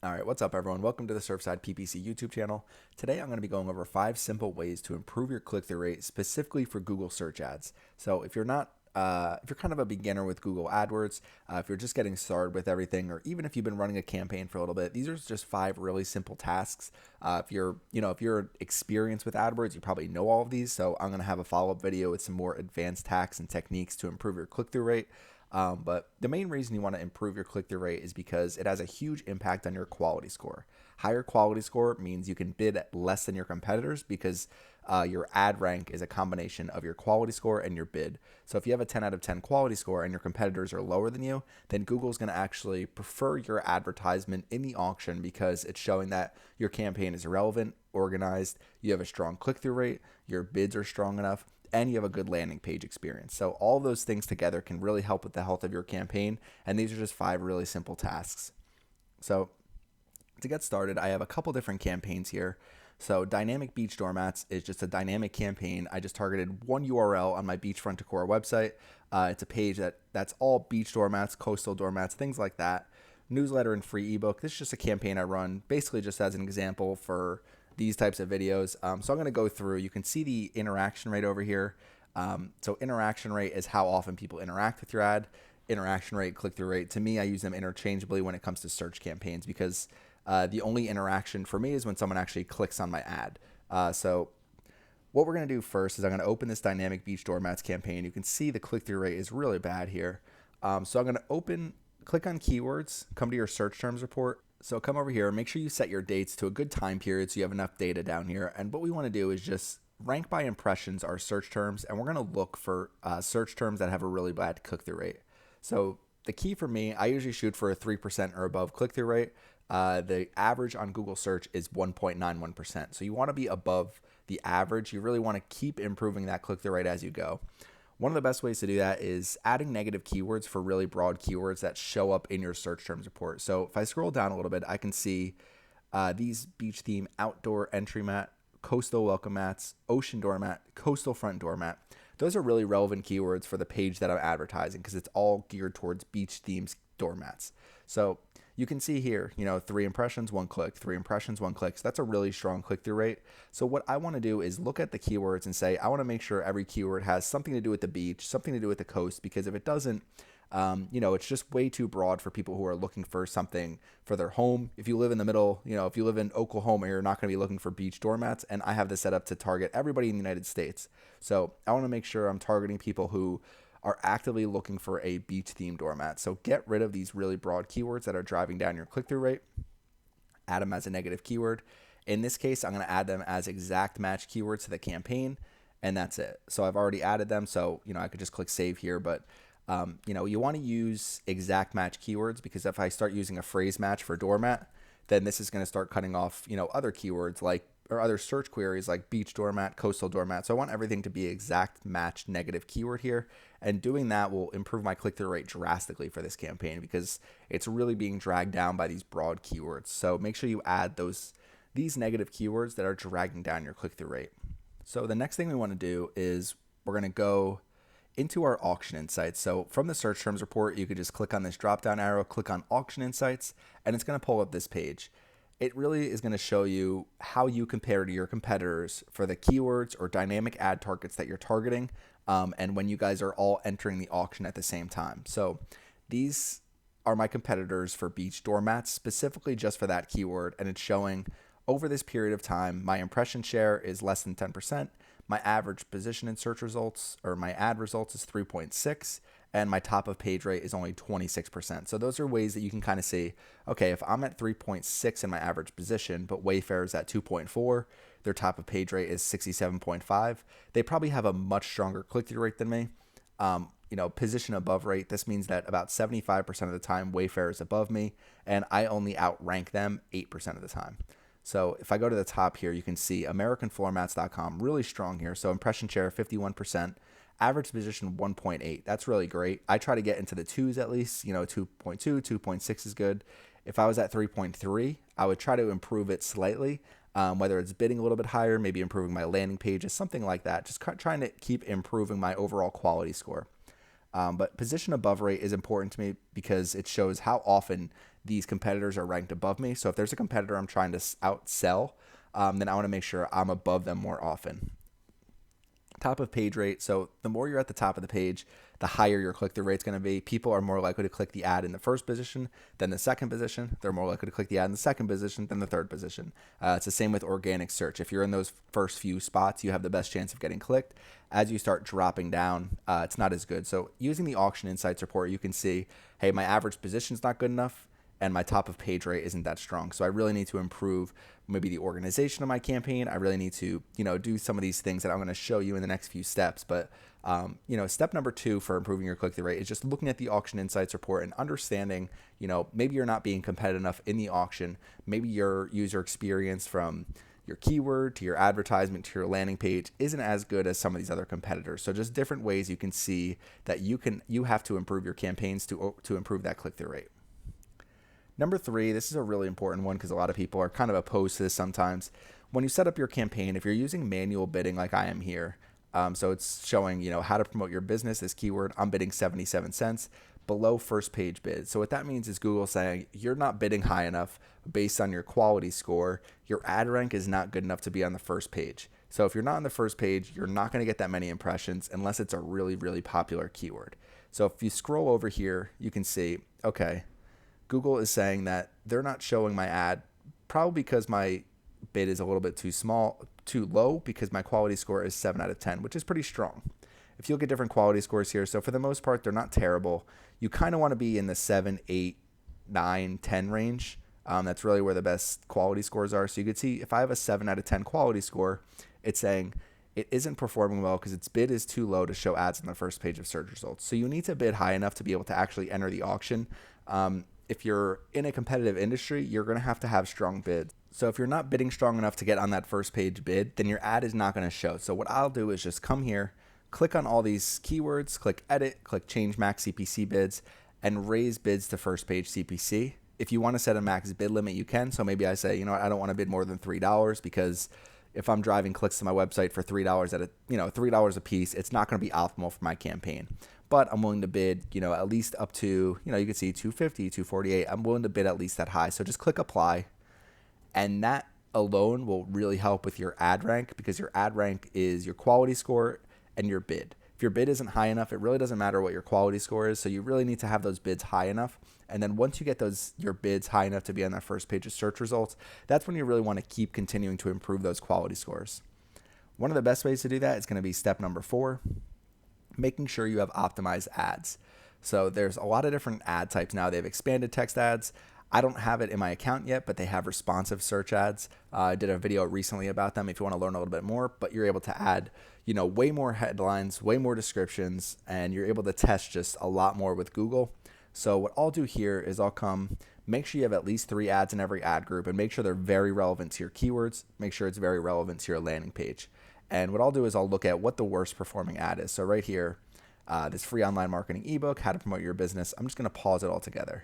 All right, what's up, everyone? Welcome to the Surfside PPC YouTube channel. Today, I'm going to be going over 5 simple ways to improve your click-through rate specifically for Google search ads. So, if you're kind of a beginner with Google AdWords, if you're just getting started with everything, or even if you've been running a campaign for a little bit, these are just 5 really simple tasks. If you're experienced with AdWords, you probably know all of these. So, I'm going to have a follow-up video with some more advanced hacks and techniques to improve your click-through rate. But the main reason you want to improve your click-through rate is because it has a huge impact on your quality score. Higher quality score means you can bid at less than your competitors because your ad rank is a combination of your quality score and your bid. So if you have a 10 out of 10 quality score and your competitors are lower than you, then Google's going to actually prefer your advertisement in the auction because it's showing that your campaign is relevant, organized, you have a strong click-through rate, your bids are strong enough, and you have a good landing page experience. So all those things together can really help with the health of your campaign. And these are just 5 really simple tasks. So to get started, I have a couple different campaigns here. So dynamic beach doormats is just a dynamic campaign. I just targeted one URL on my beachfront decor website. It's a page that's all beach doormats, coastal doormats, things like that. Newsletter and free ebook. This is just a campaign I run basically just as an example for these types of videos. So I'm going to go through. You can see the interaction rate over here. So interaction rate is how often people interact with your ad. Interaction rate, click-through rate. To me, I use them interchangeably when it comes to search campaigns because the only interaction for me is when someone actually clicks on my ad. So what we're going to do first is I'm going to open this dynamic beach doormats campaign. You can see the click-through rate is really bad here. So I'm going to click on keywords, come to your search terms report. So come over here, make sure you set your dates to a good time period so you have enough data down here. And what we want to do is just rank by impressions our search terms, and we're going to look for search terms that have a really bad click-through rate. So the key for me, I usually shoot for a 3% or above click-through rate. The average on Google search is 1.91%. So you want to be above the average. You really want to keep improving that click-through rate as you go. One of the best ways to do that is adding negative keywords for really broad keywords that show up in your search terms report. So if I scroll down a little bit, I can see these beach theme, outdoor entry mat, coastal welcome mats, ocean doormat, coastal front doormat. Those are really relevant keywords for the page that I'm advertising because it's all geared towards beach themes doormats. So you can see here, 3 impressions, 1 click, 3 impressions, 1 click. So that's a really strong click-through rate. So what I want to do is look at the keywords and say, I want to make sure every keyword has something to do with the beach, something to do with the coast, because if it doesn't, it's just way too broad for people who are looking for something for their home. If you live in the middle, if you live in Oklahoma, you're not going to be looking for beach doormats. And I have this set up to target everybody in the United States. So I want to make sure I'm targeting people who are actively looking for a beach themed doormat. So get rid of these really broad keywords that are driving down your click-through rate. Add them as a negative keyword. In this case, I'm going to add them as exact match keywords to the campaign, and that's it. So I've already added them. So, I could just click save here, but you want to use exact match keywords because if I start using a phrase match for doormat, then this is going to start cutting off, other keywords or other search queries like beach doormat, coastal doormat. So I want everything to be exact match negative keyword here. And doing that will improve my click-through rate drastically for this campaign because it's really being dragged down by these broad keywords. So make sure you add these negative keywords that are dragging down your click-through rate. So the next thing we want to do is we're going to go into our auction insights. So from the search terms report, you could just click on this drop-down arrow, click on auction insights, and it's going to pull up this page. It really is going to show you how you compare to your competitors for the keywords or dynamic ad targets that you're targeting, and when you guys are all entering the auction at the same time. So these are my competitors for beach doormats, specifically just for that keyword, and it's showing over this period of time, my impression share is less than 10%. My average position in search results or my ad results is 3.6, and my top of page rate is only 26%. So those are ways that you can kind of see, okay, if I'm at 3.6 in my average position, but Wayfair is at 2.4, their top of page rate is 67.5, they probably have a much stronger click-through rate than me. Position above rate, this means that about 75% of the time Wayfair is above me, and I only outrank them 8% of the time. So if I go to the top here, you can see AmericanFloorMats.com, really strong here. So impression share 51%, average position 1.8. That's really great. I try to get into the 2s at least, 2.2, 2.6 is good. If I was at 3.3, I would try to improve it slightly, whether it's bidding a little bit higher, maybe improving my landing pages, something like that. Just trying to keep improving my overall quality score. But position above rate is important to me because it shows how often these competitors are ranked above me. So if there's a competitor I'm trying to outsell, then I want to make sure I'm above them more often. Top of page rate. So the more you're at the top of the page, the higher your click-through rate is going to be. People are more likely to click the ad in the first position than the second position. They're more likely to click the ad in the second position than the third position. It's the same with organic search. If you're in those first few spots, you have the best chance of getting clicked. As you start dropping down, it's not as good. So using the Auction Insights report, you can see, hey, my average position is not good enough, and my top of page rate isn't that strong. So I really need to improve maybe the organization of my campaign. I really need to, do some of these things that I'm going to show you in the next few steps. But, step number 2 for improving your click-through rate is just looking at the Auction Insights report and understanding, maybe you're not being competitive enough in the auction. You your user experience from your keyword to your advertisement to your landing page isn't as good as some of these other competitors. So just different ways you can see that you have to improve your campaigns to improve that click-through rate. Number 3, this is a really important one because a lot of people are kind of opposed to this sometimes. When you set up your campaign, if you're using manual bidding like I am here, so it's showing, how to promote your business, this keyword, I'm bidding 77 cents below first page bid. So what that means is Google saying you're not bidding high enough based on your quality score. Your ad rank is not good enough to be on the first page. So if you're not on the first page, you're not going to get that many impressions unless it's a really, really popular keyword. So if you scroll over here, you can see, okay, Google is saying that they're not showing my ad probably because my bid is a little bit too low because my quality score is 7 out of 10, which is pretty strong. If you look at different quality scores here, so for the most part, they're not terrible. You kind of want to be in the 7, 8, 9, 10 range. That's really where the best quality scores are. So you could see if I have a 7 out of 10 quality score, it's saying it isn't performing well because its bid is too low to show ads on the first page of search results. So you need to bid high enough to be able to actually enter the auction. If you're in a competitive industry, you're going to have strong bids. So if you're not bidding strong enough to get on that first page bid, then your ad is not going to show. So what I'll do is just come here, click on all these keywords, click edit, click change max CPC bids, and raise bids to first page CPC. If you want to set a max bid limit, you can. So maybe I say, I don't want to bid more than $3 because if I'm driving clicks to my website for $3 $3 a piece, it's not going to be optimal for my campaign. But I'm willing to bid, at least up to, you can see 250, 248. I'm willing to bid at least that high. So just click apply. And that alone will really help with your ad rank because your ad rank is your quality score and your bid. If your bid isn't high enough, it really doesn't matter what your quality score is. So you really need to have those bids high enough. And then once you get your bids high enough to be on that first page of search results, that's when you really want to keep continuing to improve those quality scores. One of the best ways to do that is going to be step number 4. Making sure you have optimized ads. So there's a lot of different ad types now. They have expanded text ads. I don't have it in my account yet, but they have responsive search ads. I did a video recently about them if you want to learn a little bit more, but you're able to add, way more headlines, way more descriptions, and you're able to test just a lot more with Google. So what I'll do here is make sure you have at least 3 ads in every ad group and make sure they're very relevant to your keywords. Make sure it's very relevant to your landing page. And what I'll do is I'll look at what the worst performing ad is. So right here, this free online marketing ebook, how to promote your business. I'm just going to pause it all together.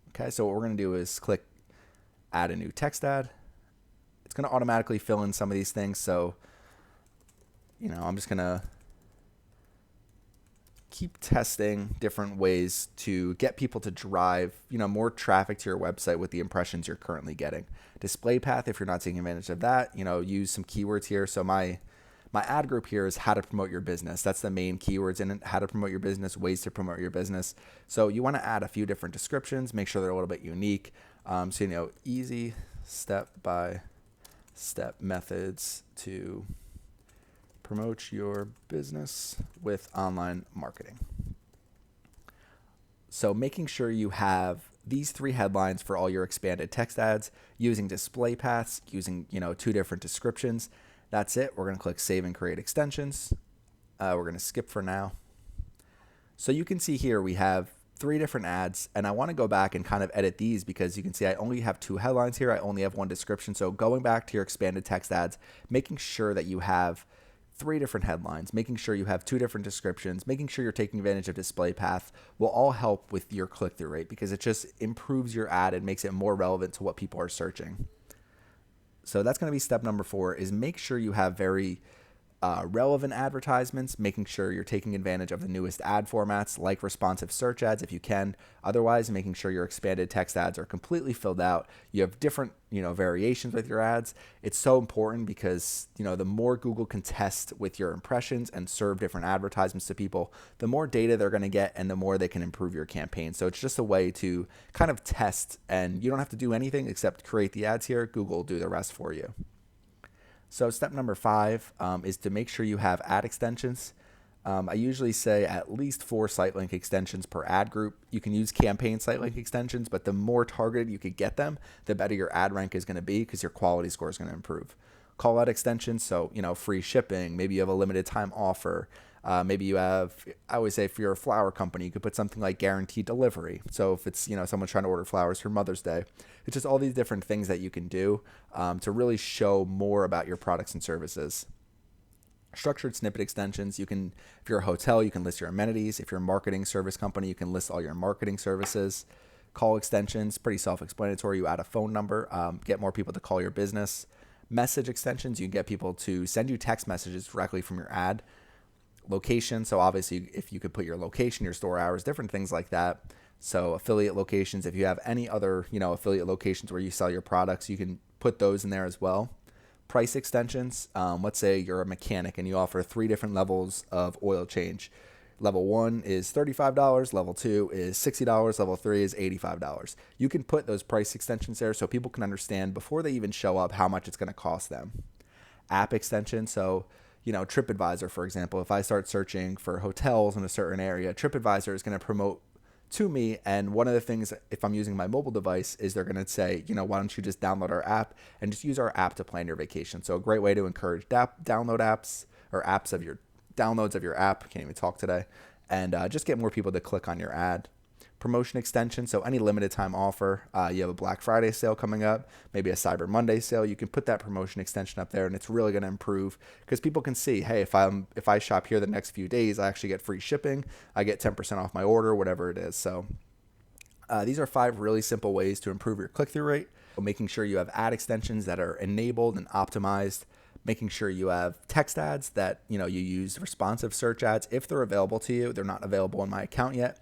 Okay, so what we're going to do is click add a new text ad. It's going to automatically fill in some of these things. So, I'm just going to keep testing different ways to get people to drive, more traffic to your website with the impressions you're currently getting. Display path, if you're not taking advantage of that, use some keywords here. So my ad group here is how to promote your business. That's the main keywords in it, how to promote your business, ways to promote your business. So you want to add a few different descriptions, make sure they're a little bit unique. Easy step-by-step methods to promote your business with online marketing. So making sure you have these 3 headlines for all your expanded text ads, using display paths, using 2 different descriptions. That's it. We're going to click Save and Create Extensions. We're going to skip for now. So you can see here we have 3 different ads, and I want to go back and kind of edit these because you can see I only have 2 headlines here. I only have 1 description. So going back to your expanded text ads, making sure that you have 3 different headlines, making sure you have 2 different descriptions, making sure you're taking advantage of display path will all help with your click-through rate because it just improves your ad and makes it more relevant to what people are searching. So that's going to be step number 4 is make sure you have very relevant advertisements, making sure you're taking advantage of the newest ad formats like responsive search ads if you can. Otherwise, making sure your expanded text ads are completely filled out. You have different, variations with your ads. It's so important because, the more Google can test with your impressions and serve different advertisements to people, the more data they're going to get and the more they can improve your campaign. So it's just a way to kind of test, and you don't have to do anything except create the ads here. Google will do the rest for you. So step number 5 is to make sure you have ad extensions. I usually say at least 4 site link extensions per ad group. You can use campaign site link extensions, but the more targeted you could get them, the better your ad rank is going to be because your quality score is going to improve. Call out extensions, so free shipping. Maybe you have a limited time offer. Maybe you have, I always say, if you're a flower company, you could put something like guaranteed delivery. So if it's, someone trying to order flowers for Mother's Day, it's just all these different things that you can do to really show more about your products and services. Structured snippet extensions, you can, if you're a hotel, you can list your amenities. If you're a marketing service company, you can list all your marketing services. Call extensions, pretty self-explanatory. You add a phone number, get more people to call your business. Message extensions, you can get people to send you text messages directly from your ad. Location, so obviously if you could put your location, your store hours, different things like that. So affiliate locations, if you have any other, affiliate locations where you sell your products, you can put those in there as well. Price extensions, let's say you're a mechanic and you offer 3 different levels of oil change. Level 1 is $35, level 2 is $60, level 3 is $85. You can put those price extensions there so people can understand before they even show up how much it's going to cost them. App extension, so TripAdvisor, for example, if I start searching for hotels in a certain area, TripAdvisor is going to promote to me. And one of the things, if I'm using my mobile device, is they're going to say, why don't you just download our app and just use our app to plan your vacation. So a great way to encourage download apps or apps of your downloads of your app. Can't even talk today. And just get more people to click on your ad. Promotion extension, so any limited time offer, you have a Black Friday sale coming up, maybe a Cyber Monday sale, you can put that promotion extension up there and it's really going to improve because people can see, hey, if I shop here the next few days, I actually get free shipping, I get 10% off my order, whatever it is. So these are 5 really simple ways to improve your click-through rate. So making sure you have ad extensions that are enabled and optimized, making sure you have text ads that you use responsive search ads if they're available to you. They're not available in my account yet.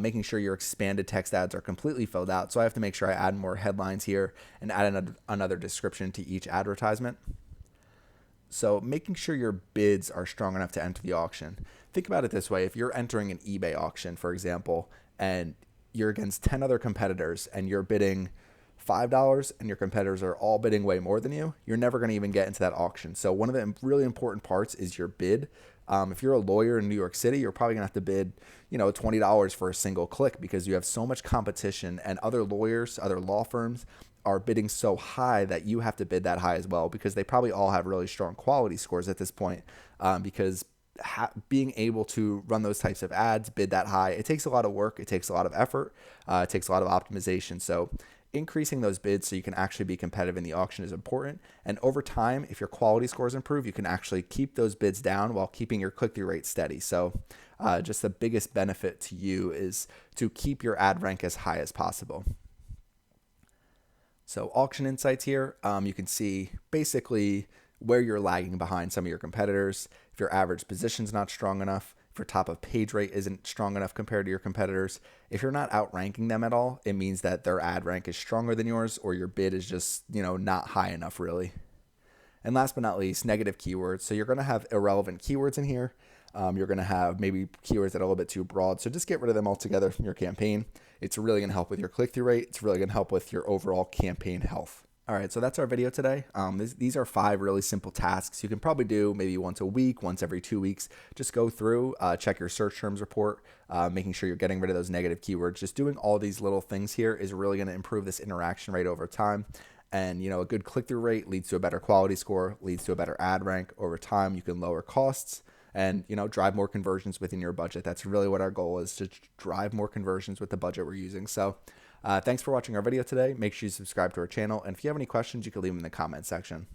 Making sure your expanded text ads are completely filled out. So I have to make sure I add more headlines here and add another description to each advertisement. So making sure your bids are strong enough to enter the auction. Think about it this way. If you're entering an eBay auction, for example, and you're against 10 other competitors and you're bidding $5 and your competitors are all bidding way more than you, you're never going to even get into that auction. So one of the really important parts is your bid. If you're a lawyer in New York City, you're probably gonna have to bid, $20 for a single click because you have so much competition and other lawyers, other law firms are bidding so high that you have to bid that high as well because they probably all have really strong quality scores at this point because being able to run those types of ads, bid that high, it takes a lot of work, it takes a lot of effort, it takes a lot of optimization. So increasing those bids so you can actually be competitive in the auction is important. And over time, if your quality scores improve, you can actually keep those bids down while keeping your click-through rate steady. So just the biggest benefit to you is to keep your ad rank as high as possible. So auction insights here, you can see basically where you're lagging behind some of your competitors. If your average position's not strong enough, if your top of page rate isn't strong enough compared to your competitors, if you're not outranking them at all, it means that their ad rank is stronger than yours or your bid is just, not high enough really. And last but not least, negative keywords. So you're going to have irrelevant keywords in here. You're going to have maybe keywords that are a little bit too broad. So just get rid of them altogether from your campaign. It's really going to help with your click-through rate. It's really going to help with your overall campaign health. All right, so that's our video today. These are 5 really simple tasks you can probably do maybe once a week, once every 2 weeks. Just go through, check your search terms report, making sure you're getting rid of those negative keywords. Just doing all these little things here is really going to improve this interaction rate over time. And, a good click-through rate leads to a better quality score, leads to a better ad rank. Over time, you can lower costs and, drive more conversions within your budget. That's really what our goal is, to drive more conversions with the budget we're using. So thanks for watching our video today. Make sure you subscribe to our channel. And if you have any questions, you can leave them in the comment section.